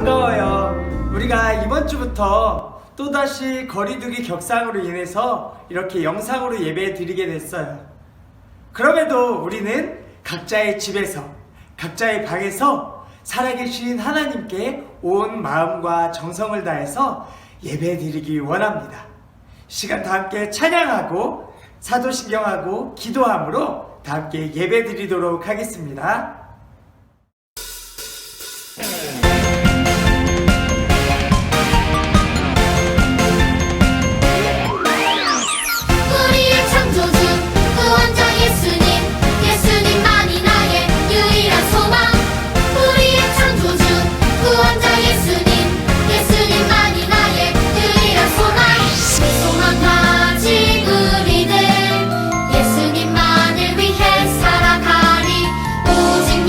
반가워요. 우리가 이번 주부터 또다시 거리두기 격상으로 인해서 이렇게 영상으로 예배 드리게 됐어요. 그럼에도 우리는 각자의 집에서, 각자의 방에서 살아계신 하나님께 온 마음과 정성을 다해서 예배 드리기 원합니다. 시간 다 함께 찬양하고 사도신경하고 기도함으로 다 함께 예배 드리도록 하겠습니다. 우리의 창조주 구원자 예수님, 예수님만이 나의 유일한 소망. 우리의 창조주 구원자 예수님, 예수님만이 나의 유일한 소망. 그 소망 가진 우리들 예수님만을 위해 살아가리. 오직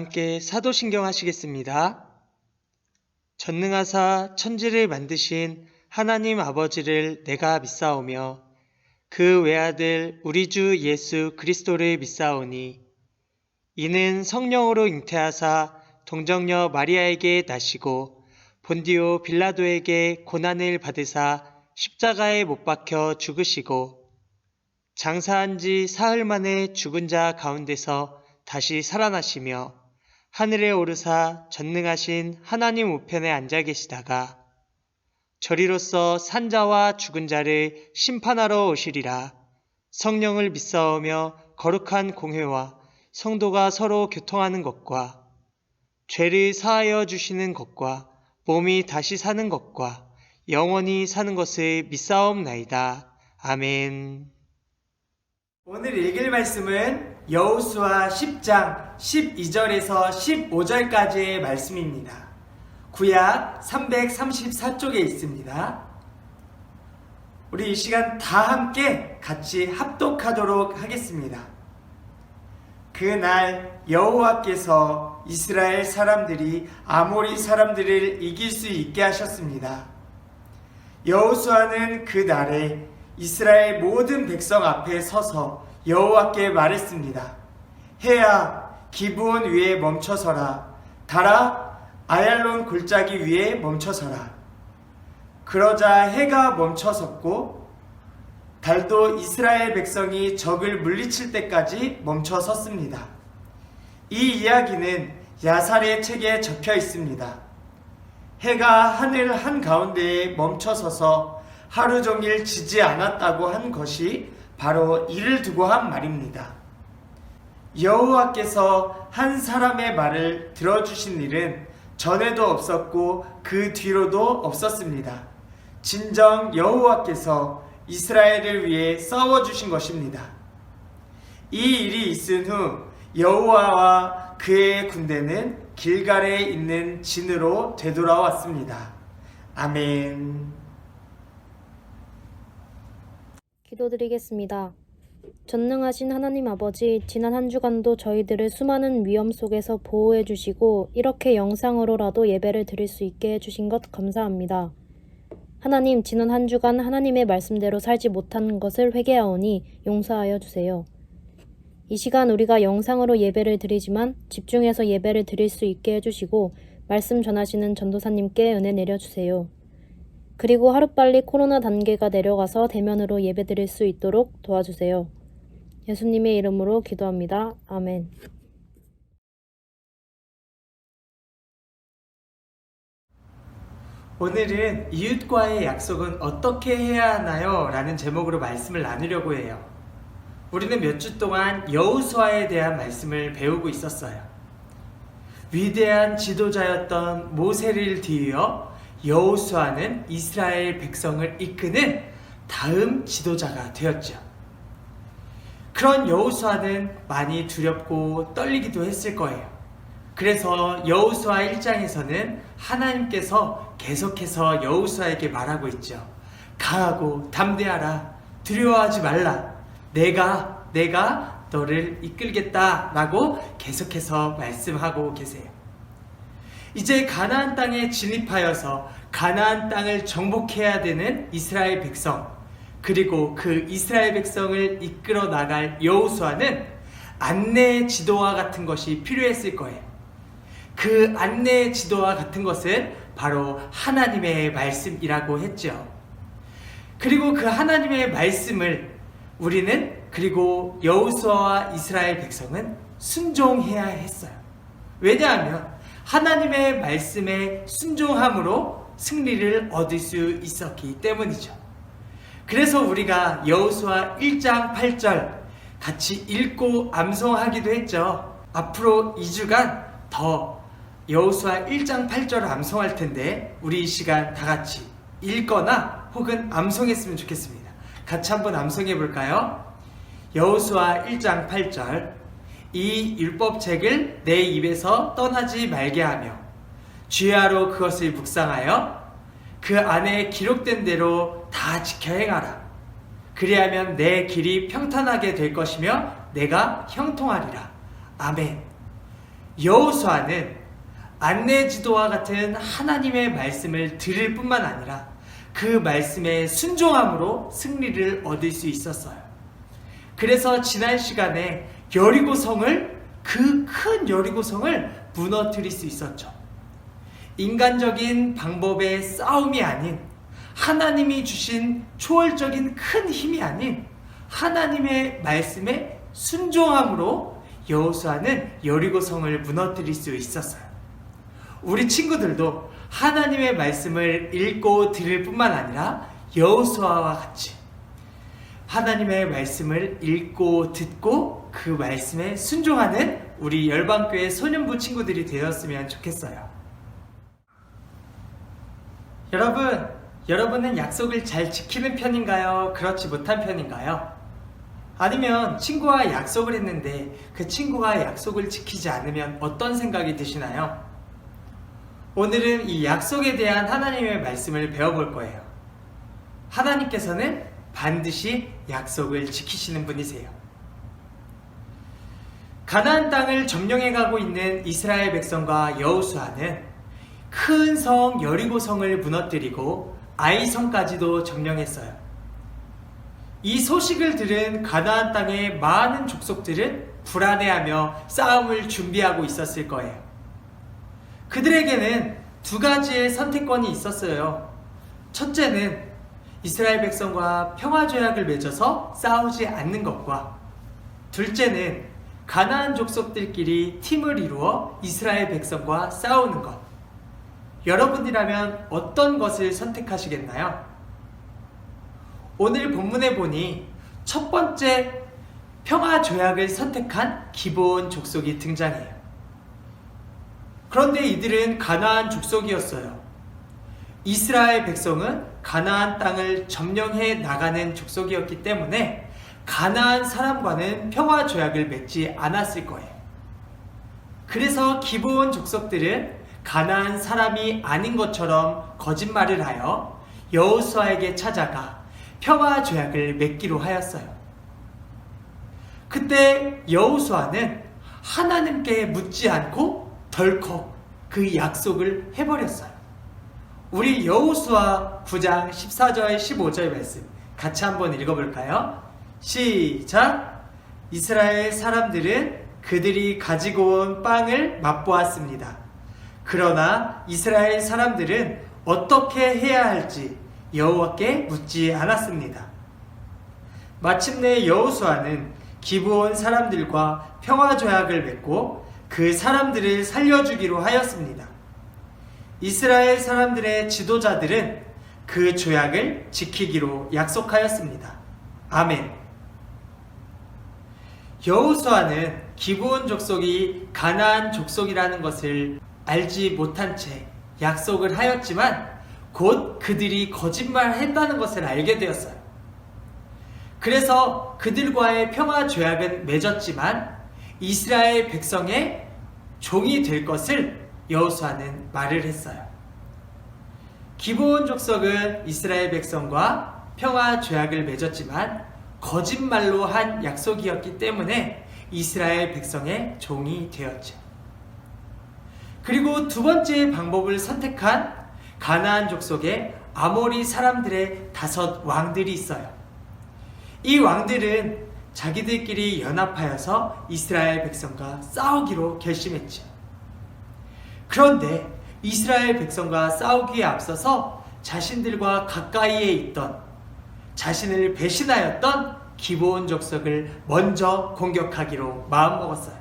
함께 사도신경 하시겠습니다. 전능하사 천지를 만드신 하나님 아버지를 내가 믿사오며 그 외아들 우리 주 예수 그리스도를 믿사오니 이는 성령으로 잉태하사 동정녀 마리아에게 나시고 본디오 빌라도에게 고난을 받으사 십자가에 못 박혀 죽으시고 장사한 지 사흘 만에 죽은 자 가운데서 다시 살아나시며 하늘에 오르사 전능하신 하나님 우편에 앉아 계시다가 저리로서 산자와 죽은 자를 심판하러 오시리라. 성령을 믿사오며 거룩한 공회와 성도가 서로 교통하는 것과 죄를 사하여 주시는 것과 몸이 다시 사는 것과 영원히 사는 것을 믿사옵나이다. 아멘. 오늘 읽을 말씀은 여호수아 10장 12절에서 15절까지의 말씀입니다. 구약 334쪽에 있습니다. 우리 이 시간 다 함께 같이 합독하도록 하겠습니다. 그날 여호와께서 이스라엘 사람들이 아모리 사람들을 이길 수 있게 하셨습니다. 여호수아는 그 날에 이스라엘 모든 백성 앞에 서서 여호와께 말했습니다. 해야 기브온 위에 멈춰서라. 달아 아얄론 골짜기 위에 멈춰서라. 그러자 해가 멈춰섰고 달도 이스라엘 백성이 적을 물리칠 때까지 멈춰섰습니다. 이 이야기는 야살의 책에 적혀 있습니다. 해가 하늘 한가운데에 멈춰서서 하루 종일 지지 않았다고 한 것이 바로 이를 두고 한 말입니다. 여호와께서 한 사람의 말을 들어주신 일은 전에도 없었고 그 뒤로도 없었습니다. 진정 여호와께서 이스라엘을 위해 싸워주신 것입니다. 이 일이 있은 후 여호와와 그의 군대는 길갈에 있는 진으로 되돌아왔습니다. 아멘. 기도드리겠습니다. 전능하신 하나님 아버지, 지난 한 주간도 저희들을 수많은 위험 속에서 보호해 주시고 이렇게 영상으로라도 예배를 드릴 수 있게 해주신 것 감사합니다. 하나님, 지난 한 주간 하나님의 말씀대로 살지 못한 것을 회개하오니 용서하여 주세요. 이 시간 우리가 영상으로 예배를 드리지만 집중해서 예배를 드릴 수 있게 해주시고 말씀 전하시는 전도사님께 은혜 내려주세요. 그리고 하루빨리 코로나 단계가 내려가서 대면으로 예배 드릴 수 있도록 도와주세요. 예수님의 이름으로 기도합니다. 아멘. 오늘은 이웃과의 약속은 어떻게 해야 하나요? 라는 제목으로 말씀을 나누려고 해요. 우리는 몇 주 동안 여호수아에 대한 말씀을 배우고 있었어요. 위대한 지도자였던 모세를 뒤이어 여호수아는 이스라엘 백성을 이끄는 다음 지도자가 되었죠. 그런 여호수아는 많이 두렵고 떨리기도 했을 거예요. 그래서 여호수아 1장에서는 하나님께서 계속해서 여호수아에게 말하고 있죠. 강하고 담대하라. 두려워하지 말라. 내가 너를 이끌겠다 라고 계속해서 말씀하고 계세요. 이제 가나안 땅에 진입하여서 가나안 땅을 정복해야 되는 이스라엘 백성, 그리고 그 이스라엘 백성을 이끌어 나갈 여호수아는 안내의 지도와 같은 것이 필요했을 거예요. 그 안내의 지도와 같은 것은 바로 하나님의 말씀이라고 했죠. 그리고 그 하나님의 말씀을 우리는, 그리고 여호수아와 이스라엘 백성은 순종해야 했어요. 왜냐하면 하나님의 말씀에 순종함으로 승리를 얻을 수 있었기 때문이죠. 그래서 우리가 여호수아 1장 8절 같이 읽고 암송하기도 했죠. 앞으로 2주간 더 여호수아 1장 8절을 암송할 텐데 우리 이 시간 다 같이 읽거나 혹은 암송했으면 좋겠습니다. 같이 한번 암송해 볼까요? 여호수아 1장 8절. 이 율법책을 내 입에서 떠나지 말게 하며 주야로 그것을 묵상하여 그 안에 기록된 대로 다 지켜 행하라. 그리하면 내 길이 평탄하게 될 것이며 내가 형통하리라. 아멘. 여호수아는 안내지도와 같은 하나님의 말씀을 들을 뿐만 아니라 그 말씀에 순종함으로 승리를 얻을 수 있었어요. 그래서 지난 시간에 여리고성을, 그 큰 여리고성을 무너뜨릴 수 있었죠. 인간적인 방법의 싸움이 아닌, 하나님이 주신 초월적인 큰 힘이 아닌 하나님의 말씀에 순종함으로 여호수아는 여리고성을 무너뜨릴 수 있었어요. 우리 친구들도 하나님의 말씀을 읽고 들을 뿐만 아니라 여호수아와 같이 하나님의 말씀을 읽고 듣고 그 말씀에 순종하는 우리 열방교회 소년부 친구들이 되었으면 좋겠어요. 여러분은 약속을 잘 지키는 편인가요? 그렇지 못한 편인가요? 아니면 친구와 약속을 했는데 그 친구가 약속을 지키지 않으면 어떤 생각이 드시나요? 오늘은 이 약속에 대한 하나님의 말씀을 배워볼 거예요. 하나님께서는 반드시 약속을 지키시는 분이세요. 가나안 땅을 점령해 가고 있는 이스라엘 백성과 여호수아는 큰 성 여리고성을 무너뜨리고 아이성까지도 점령했어요. 이 소식을 들은 가나안 땅의 많은 족속들은 불안해하며 싸움을 준비하고 있었을 거예요. 그들에게는 두 가지의 선택권이 있었어요. 첫째는 이스라엘 백성과 평화조약을 맺어서 싸우지 않는 것과, 둘째는 가나안 족속들끼리 팀을 이루어 이스라엘 백성과 싸우는 것. 여러분이라면 어떤 것을 선택하시겠나요? 오늘 본문에 보니 첫 번째 평화조약을 선택한 기브온 족속이 등장해요. 그런데 이들은 가나안 족속이었어요. 이스라엘 백성은 가나안 땅을 점령해 나가는 족속이었기 때문에 가나안 사람과는 평화조약을 맺지 않았을 거예요. 그래서 기브온 족속들은 가나안 사람이 아닌 것처럼 거짓말을 하여 여호수아에게 찾아가 평화조약을 맺기로 하였어요. 그때 여호수아는 하나님께 묻지 않고 덜컥 그 약속을 해버렸어요. 우리 여호수아 9장 14절 15절 말씀 같이 한번 읽어볼까요? 시작! 이스라엘 사람들은 그들이 가지고 온 빵을 맛보았습니다. 그러나 이스라엘 사람들은 어떻게 해야 할지 여호와께 묻지 않았습니다. 마침내 여호수아는 기브온 사람들과 평화조약을 맺고 그 사람들을 살려주기로 하였습니다. 이스라엘 사람들의 지도자들은 그 조약을 지키기로 약속하였습니다. 아멘. 여호수아는 기브온 족속이 가나안 족속이라는 것을 알지 못한 채 약속을 하였지만 곧 그들이 거짓말했다는 것을 알게 되었어요. 그래서 그들과의 평화 조약은 맺었지만 이스라엘 백성의 종이 될 것을 여호수아는 말을 했어요. 기브온 족속은 이스라엘 백성과 평화 조약을 맺었지만 거짓말로 한 약속이었기 때문에 이스라엘 백성의 종이 되었죠. 그리고 두 번째 방법을 선택한 가나안 족속의 아모리 사람들의 5 왕들이 있어요. 이 왕들은 자기들끼리 연합하여서 이스라엘 백성과 싸우기로 결심했죠. 그런데 이스라엘 백성과 싸우기에 앞서서 자신들과 가까이에 있던, 자신을 배신하였던 기브온 족속을 먼저 공격하기로 마음먹었어요.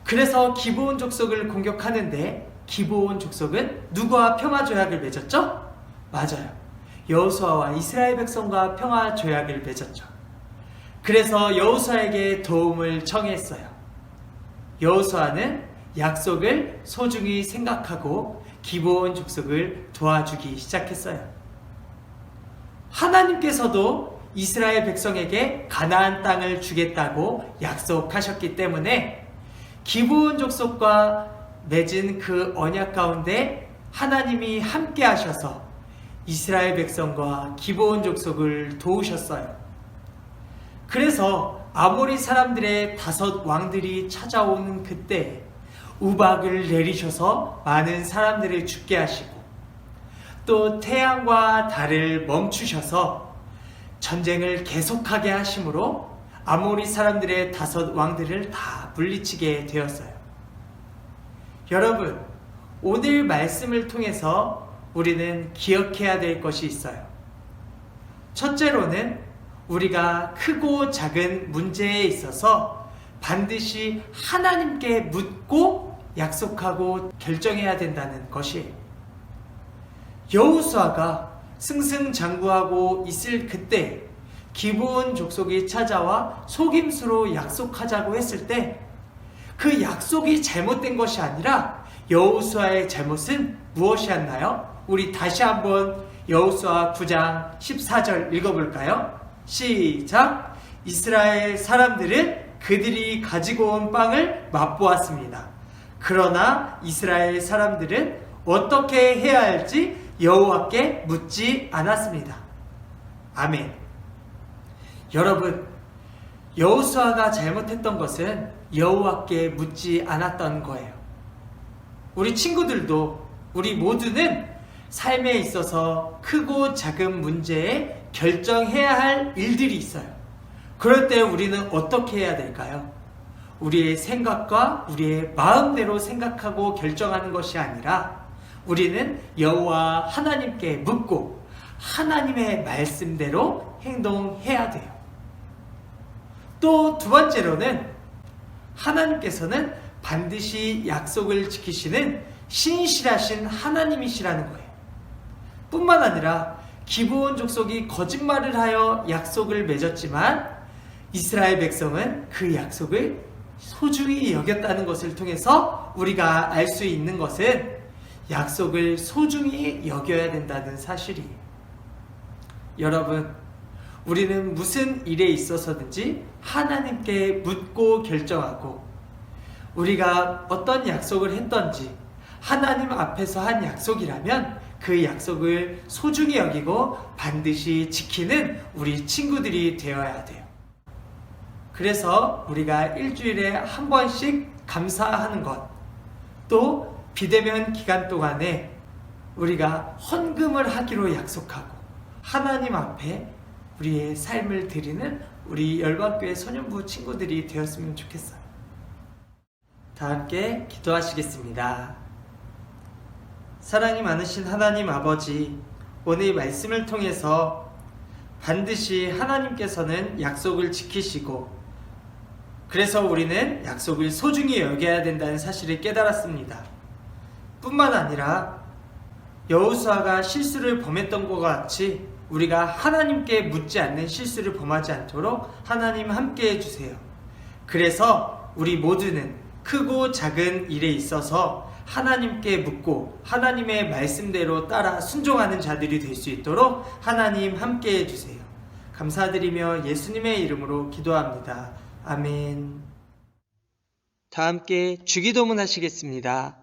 그래서 기브온 족속을 공격하는데 기브온 족속은 누구와 평화조약을 맺었죠? 맞아요. 여호수아와 이스라엘 백성과 평화조약을 맺었죠. 그래서 여호수아에게 도움을 청했어요. 여호수아는 약속을 소중히 생각하고 기브온 족속을 도와주기 시작했어요. 하나님께서도 이스라엘 백성에게 가나안 땅을 주겠다고 약속하셨기 때문에 기브온 족속과 맺은 그 언약 가운데 하나님이 함께 하셔서 이스라엘 백성과 기브온 족속을 도우셨어요. 그래서 아모리 사람들의 5 왕들이 찾아오는 그때 우박을 내리셔서 많은 사람들을 죽게 하시고 또 태양과 달을 멈추셔서 전쟁을 계속하게 하심으로 아모리 사람들의 5 왕들을 다 물리치게 되었어요. 여러분, 오늘 말씀을 통해서 우리는 기억해야 될 것이 있어요. 첫째로는 우리가 크고 작은 문제에 있어서 반드시 하나님께 묻고 약속하고 결정해야 된다는 것이에요. 여호수아가 승승장구하고 있을 그때 기브온 족속이 찾아와 속임수로 약속하자고 했을 때 그 약속이 잘못된 것이 아니라 여호수아의 잘못은 무엇이었나요? 우리 다시 한번 여호수아 9장 14절 읽어볼까요? 시작! 이스라엘 사람들은 그들이 가지고 온 빵을 맛보았습니다. 그러나 이스라엘 사람들은 어떻게 해야 할지 여호와께 묻지 않았습니다. 아멘. 여러분, 여호수아가 잘못했던 것은 여호와께 묻지 않았던 거예요. 우리 친구들도 우리 모두는 삶에 있어서 크고 작은 문제에 결정해야 할 일들이 있어요. 그럴 때 우리는 어떻게 해야 될까요? 우리의 생각과 우리의 마음대로 생각하고 결정하는 것이 아니라 우리는 여호와 하나님께 묻고 하나님의 말씀대로 행동해야 돼요. 또 2번째로는 하나님께서는 반드시 약속을 지키시는 신실하신 하나님이시라는 거예요. 뿐만 아니라 기브온 족속이 거짓말을 하여 약속을 맺었지만 이스라엘 백성은 그 약속을 소중히 여겼다는 것을 통해서 우리가 알 수 있는 것은 약속을 소중히 여겨야 된다는 사실이에요. 여러분, 우리는 무슨 일에 있어서든지 하나님께 묻고 결정하고 우리가 어떤 약속을 했던지 하나님 앞에서 한 약속이라면 그 약속을 소중히 여기고 반드시 지키는 우리 친구들이 되어야 돼요. 그래서 우리가 일주일에 한 번씩 감사하는 것, 또 비대면 기간 동안에 우리가 헌금을 하기로 약속하고 하나님 앞에 우리의 삶을 드리는 우리 열방교회 소년부 친구들이 되었으면 좋겠어요. 다 함께 기도하시겠습니다. 사랑이 많으신 하나님 아버지, 오늘 말씀을 통해서 반드시 하나님께서는 약속을 지키시고 그래서 우리는 약속을 소중히 여겨야 된다는 사실을 깨달았습니다. 뿐만 아니라 여호수아가 실수를 범했던 것 같이 우리가 하나님께 묻지 않는 실수를 범하지 않도록 하나님 함께 해주세요. 그래서 우리 모두는 크고 작은 일에 있어서 하나님께 묻고 하나님의 말씀대로 따라 순종하는 자들이 될 수 있도록 하나님 함께 해주세요. 감사드리며 예수님의 이름으로 기도합니다. 아멘. 다 함께 주기도문 하시겠습니다.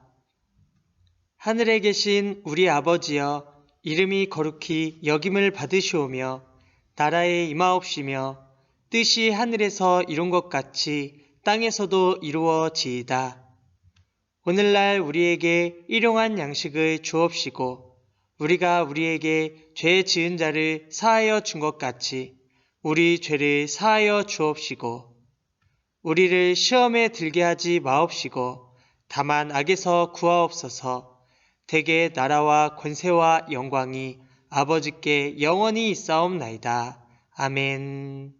하늘에 계신 우리 아버지여, 이름이 거룩히 여김을 받으시오며 나라에 임하옵시며 뜻이 하늘에서 이룬 것 같이 땅에서도 이루어지이다. 오늘날 우리에게 일용할 양식을 주옵시고 우리가 우리에게 죄 지은 자를 사하여 준 것 같이 우리 죄를 사하여 주옵시고 우리를 시험에 들게 하지 마옵시고 다만 악에서 구하옵소서. 대개 나라와 권세와 영광이 아버지께 영원히 있사옵나이다. 아멘.